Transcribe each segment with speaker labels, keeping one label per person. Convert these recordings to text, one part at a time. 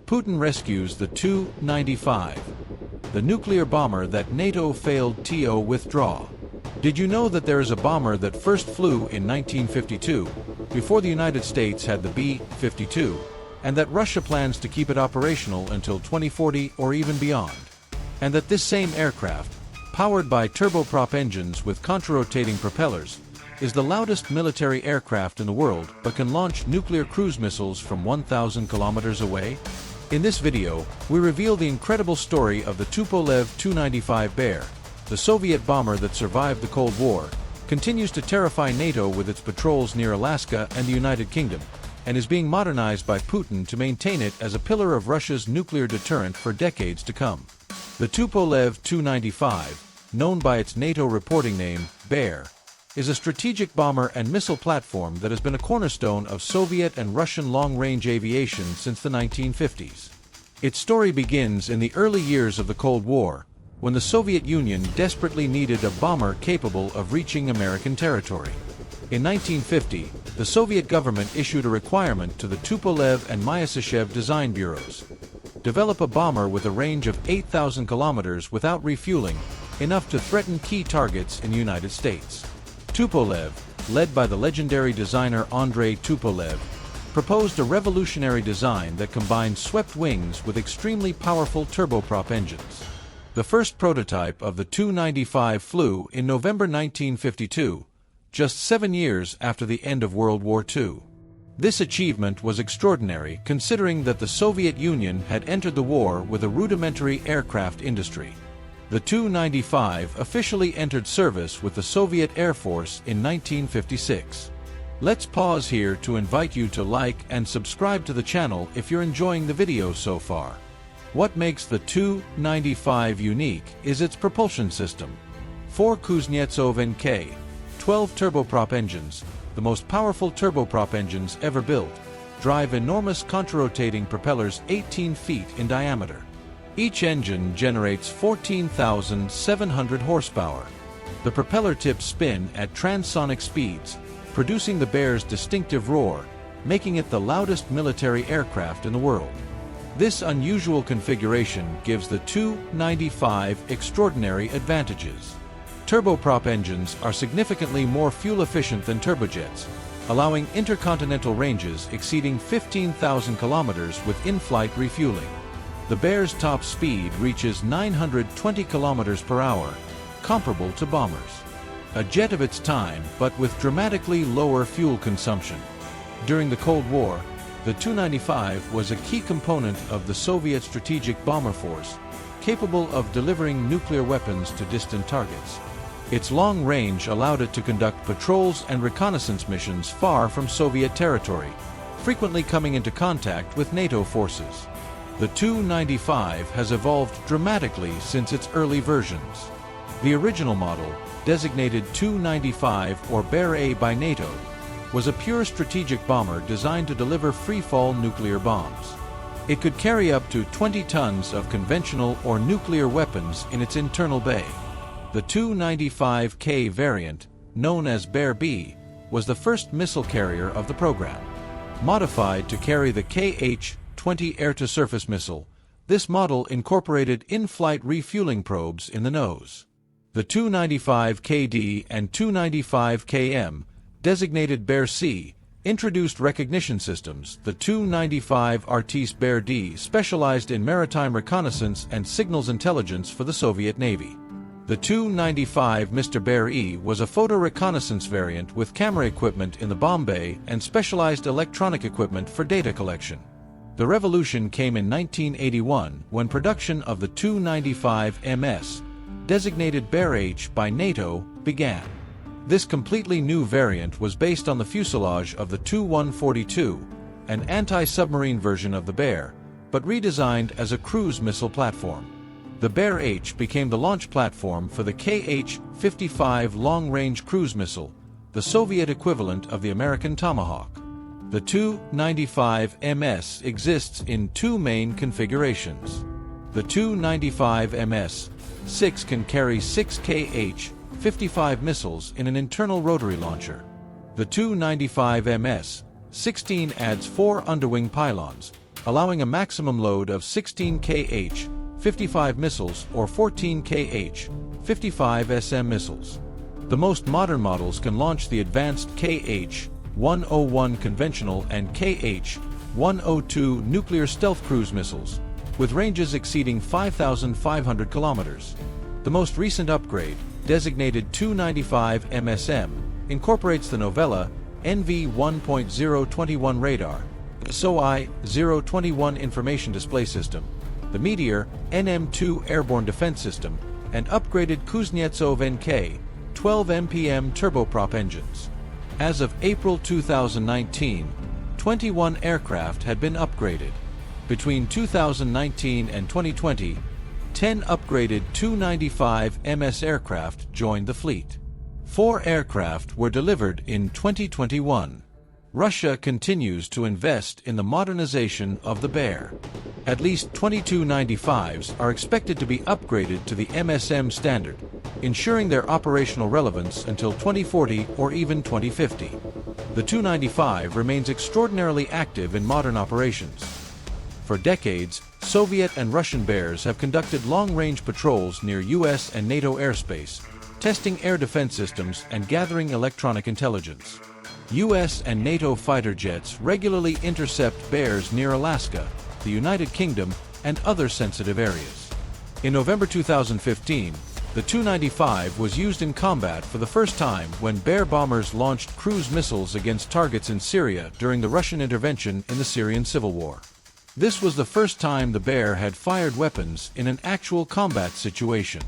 Speaker 1: Putin rescues the Tu-95, the nuclear bomber that NATO failed to withdraw. Did you know that there is a bomber that first flew in 1952, before the United States had the B-52, and that Russia plans to keep it operational until 2040 or even beyond? And that this same aircraft, powered by turboprop engines with contra-rotating propellers, is the loudest military aircraft in the world but can launch nuclear cruise missiles from 1,000 kilometers away? In this video, we reveal the incredible story of the Tupolev Tu-95 Bear, the Soviet bomber that survived the Cold War, continues to terrify NATO with its patrols near Alaska and the United Kingdom, and is being modernized by Putin to maintain it as a pillar of Russia's nuclear deterrent for decades to come. The Tupolev Tu-95, known by its NATO reporting name, Bear, is a strategic bomber and missile platform that has been a cornerstone of Soviet and Russian long-range aviation since the 1950s. Its story begins in the early years of the Cold War, when the Soviet Union desperately needed a bomber capable of reaching American territory. In 1950, the Soviet government issued a requirement to the Tupolev and MSM design bureaus: develop a bomber with a range of 8,000 kilometers without refueling, enough to threaten key targets in the United States. Tupolev, led by the legendary designer Andrei Tupolev, proposed a revolutionary design that combined swept wings with extremely powerful turboprop engines. The first prototype of the Tu-95 flew in November 1952, just 7 years after the end of World War II. This achievement was extraordinary considering that the Soviet Union had entered the war with a rudimentary aircraft industry. The Tu-95 officially entered service with the Soviet Air Force in 1956. Let's pause here to invite you to like and subscribe to the channel if you're enjoying the video so far. What makes the Tu-95 unique is its propulsion system. 4 Kuznetsov NK-12 turboprop engines, the most powerful turboprop engines ever built, drive enormous contra-rotating propellers 18 feet in diameter. Each engine generates 14,700 horsepower. The propeller tips spin at transonic speeds, producing the Bear's distinctive roar, making it the loudest military aircraft in the world. This unusual configuration gives the Tu-95 extraordinary advantages. Turboprop engines are significantly more fuel-efficient than turbojets, allowing intercontinental ranges exceeding 15,000 kilometers with in-flight refueling. The Bear's top speed reaches 920 kilometers per hour, comparable to bombers. A jet of its time, but with dramatically lower fuel consumption. During the Cold War, the Tu-95 was a key component of the Soviet strategic bomber force, capable of delivering nuclear weapons to distant targets. Its long range allowed it to conduct patrols and reconnaissance missions far from Soviet territory, frequently coming into contact with NATO forces. The Tu-95 has evolved dramatically since its early versions. The original model, designated Tu-95 or Bear A by NATO, was a pure strategic bomber designed to deliver free-fall nuclear bombs. It could carry up to 20 tons of conventional or nuclear weapons in its internal bay. The Tu-95K variant, known as Bear B, was the first missile carrier of the program. Modified to carry the KH-20 air-to-surface missile, this model incorporated in-flight refueling probes in the nose. The Tu-95KD and Tu-95KM, designated Bear C, introduced recognition systems. The Tu-95 Artiste Bear D specialized in maritime reconnaissance and signals intelligence for the Soviet Navy. The Tu-95 Mr. Bear E was a photo reconnaissance variant with camera equipment in the bomb bay and specialized electronic equipment for data collection. The revolution came in 1981 when production of the Tu-95MS, designated Bear H by NATO, began. This completely new variant was based on the fuselage of the Tu-142, an anti-submarine version of the Bear, but redesigned as a cruise missile platform. The Bear H became the launch platform for the KH-55 long-range cruise missile, the Soviet equivalent of the American Tomahawk. The Tu-95MS exists in 2 main configurations. The Tu-95MS-6 can carry 6 KH-55 missiles in an internal rotary launcher. The Tu-95MS-16 adds 4 underwing pylons, allowing a maximum load of 16 kh-55 missiles or 14 kh-55SM missiles. The most modern models can launch the advanced kh-101 conventional and kh-102 nuclear stealth cruise missiles, with ranges exceeding 5,500 kilometers. The most recent upgrade, designated Tu-95MSM, incorporates the Novella NV-1.021 radar, SOI-021 information display system, the Meteor NM2 airborne defense system, and upgraded Kuznetsov NK-12 MPM turboprop engines. As of April 2019, 21 aircraft had been upgraded. Between 2019 and 2020, 10 upgraded Tu-95MS aircraft joined the fleet. 4 aircraft were delivered in 2021. Russia continues to invest in the modernization of the Bear. At least 22 95s are expected to be upgraded to the MSM standard, ensuring their operational relevance until 2040 or even 2050. The Tu-95 remains extraordinarily active in modern operations. For decades, Soviet and Russian Bears have conducted long-range patrols near US and NATO airspace, testing air defense systems and gathering electronic intelligence. US and NATO fighter jets regularly intercept Bears near Alaska, the United Kingdom, and other sensitive areas. In November 2015, the Tu-95 was used in combat for the first time when Bear bombers launched cruise missiles against targets in Syria during the Russian intervention in the Syrian civil war. This was the first time the Bear had fired weapons in an actual combat situation.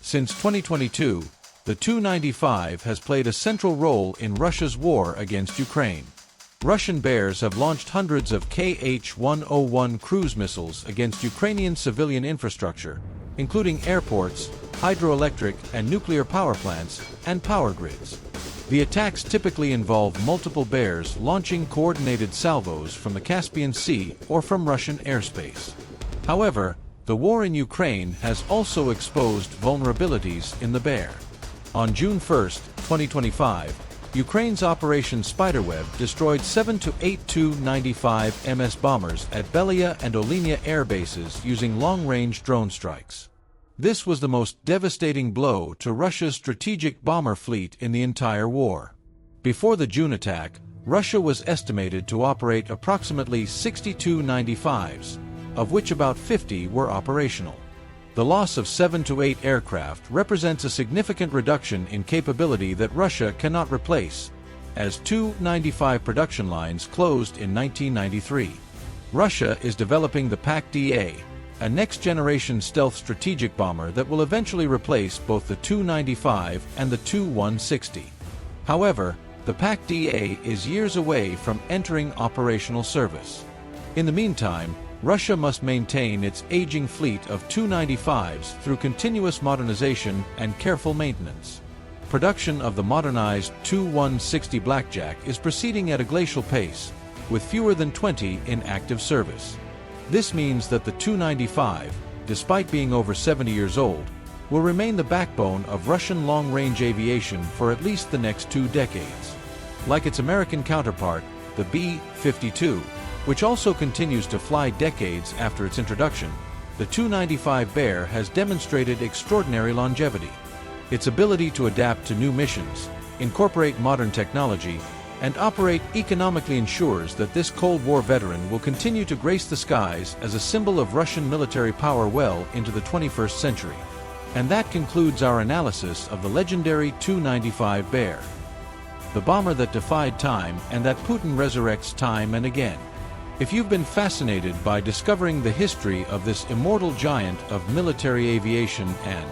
Speaker 1: Since 2022, the Tu-95 has played a central role in Russia's war against Ukraine. Russian Bears have launched hundreds of Kh-101 cruise missiles against Ukrainian civilian infrastructure, including airports, hydroelectric and nuclear power plants, and power grids. The attacks typically involve multiple Bears launching coordinated salvos from the Caspian Sea or from Russian airspace. However, the war in Ukraine has also exposed vulnerabilities in the Bear. On June 1, 2025, Ukraine's Operation Spiderweb destroyed 7 to 8 Tu-95MS bombers at Belaya and Olenya air bases using long-range drone strikes. This was the most devastating blow to Russia's strategic bomber fleet in the entire war. Before the June attack, Russia was estimated to operate approximately 60 Tu-95s, of which about 50 were operational. The loss of 7 to 8 aircraft represents a significant reduction in capability that Russia cannot replace, as Tu-95 production lines closed in 1993. Russia is developing the PAK-DA, a next-generation stealth strategic bomber that will eventually replace both the Tu-95 and the Tu-160. However, the PAK-DA is years away from entering operational service. In the meantime, Russia must maintain its aging fleet of Tu-95s through continuous modernization and careful maintenance. Production of the modernized Tu-160 Blackjack is proceeding at a glacial pace, with fewer than 20 in active service. This means that the Tu-95, despite being over 70 years old, will remain the backbone of Russian long-range aviation for at least the next 2 decades. Like its American counterpart, the B-52, which also continues to fly decades after its introduction, the Tu-95 Bear has demonstrated extraordinary longevity. Its ability to adapt to new missions, incorporate modern technology, and operate economically ensures that this Cold War veteran will continue to grace the skies as a symbol of Russian military power well into the 21st century. And that concludes our analysis of the legendary Tu-95 Bear, the bomber that defied time and that Putin resurrects time and again. If you've been fascinated by discovering the history of this immortal giant of military aviation and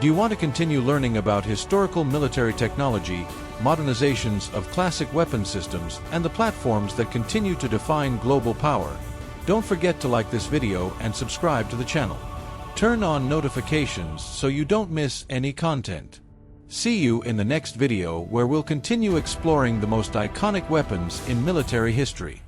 Speaker 1: do you want to continue learning about historical military technology, modernizations of classic weapon systems, and the platforms that continue to define global power, don't forget to like this video and subscribe to the channel. Turn on notifications so you don't miss any content. See you in the next video where we'll continue exploring the most iconic weapons in military history.